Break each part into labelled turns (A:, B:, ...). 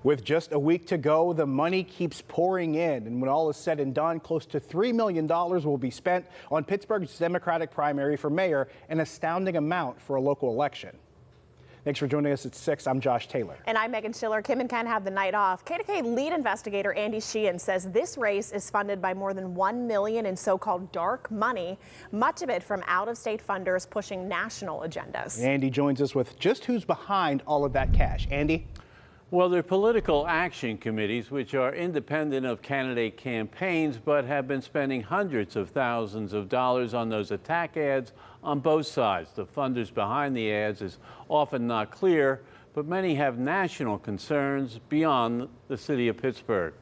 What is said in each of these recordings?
A: With just a week to go, the money keeps pouring in, and when all is said and done, close to $3 million will be spent on Pittsburgh's Democratic primary for mayor, an astounding amount for a local election. Thanks for joining us at 6. I'm Josh Taylor.
B: And I'm Megan Schiller. Kim and Ken have the night off. KDKA lead investigator Andy Sheehan says this race is funded by more than $1 million in so-called dark money, much of it from out-of-state funders pushing national agendas.
A: Andy joins us with just who's behind all of that cash. Andy?
C: Well, they're political action committees, which are independent of candidate campaigns, but have been spending hundreds of thousands of dollars on those attack ads on both sides. The funders behind the ads is often not clear, but many have national concerns beyond the city of Pittsburgh.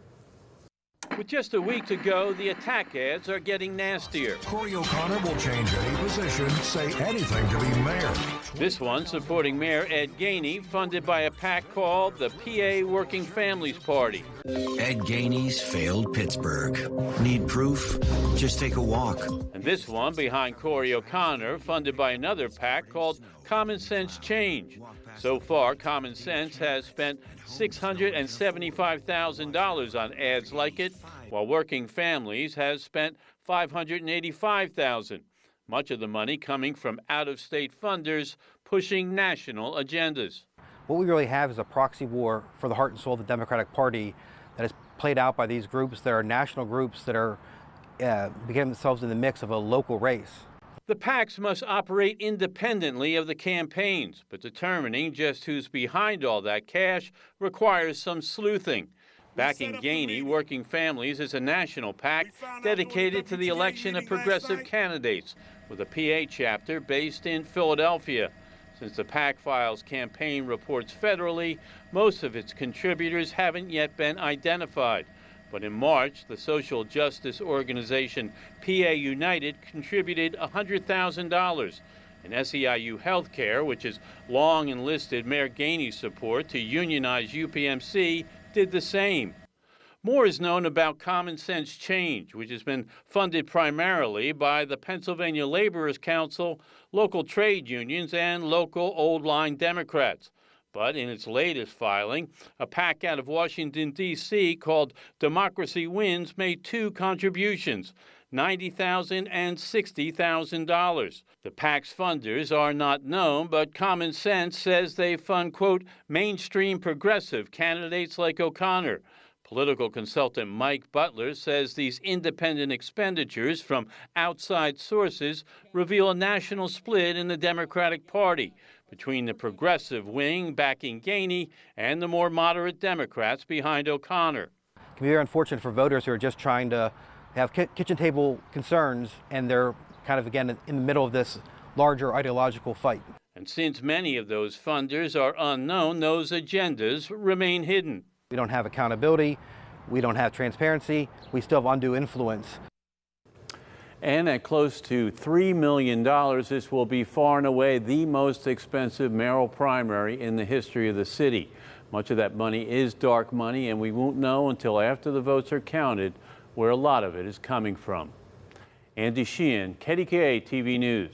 C: With just a week to go, the attack ads are getting nastier.
D: Corey O'Connor will change any position, say anything to be mayor.
C: This one supporting Mayor Ed Gainey, funded by a PAC called the PA Working Families Party.
E: Ed Gainey's failed Pittsburgh. Need proof? Just take a walk.
C: And this one behind Corey O'Connor, funded by another PAC called Common Sense Change. So far, Common Sense has spent $675,000 on ads like it, while Working Families has spent $585,000. Much of the money coming from out-of-state funders pushing national agendas.
F: What we really have is a proxy war for the heart and soul of the Democratic Party that is played out by these groups. There are national groups that are getting themselves in the mix of a local race.
C: The PACs must operate independently of the campaigns, but determining just who's behind all that cash requires some sleuthing. Backing Gainey, Working Families is a national PAC dedicated to the election of progressive candidates, with a PA chapter based in Philadelphia. Since the PAC files campaign reports federally, most of its contributors haven't yet been identified. But in March, the social justice organization PA United contributed $100,000. And SEIU Healthcare, which has long enlisted Mayor Gainey's support to unionize UPMC, did the same. More is known about Common Sense Change, which has been funded primarily by the Pennsylvania Laborers Council, local trade unions, and local old-line Democrats. But in its latest filing, a PAC out of Washington, D.C. called Democracy Wins made two contributions, $90,000 and $60,000. The PAC's funders are not known, but Common Sense says they fund, quote, mainstream progressive candidates like O'Connor. Political consultant Mike Butler says these independent expenditures from outside sources reveal a national split in the Democratic Party between the progressive wing backing Gainey and the more moderate Democrats behind O'Connor.
F: It can be very unfortunate for voters who are just trying to have kitchen table concerns, and they're kind of, again, in the middle of this larger ideological fight.
C: And since many of those funders are unknown, those agendas remain hidden.
F: We don't have accountability, we don't have transparency, we still have undue influence.
C: And at close to $3 million, this will be far and away the most expensive mayoral primary in the history of the city. Much of that money is dark money, and we won't know until after the votes are counted where a lot of it is coming from. Andy Sheehan, KDKA-TV News.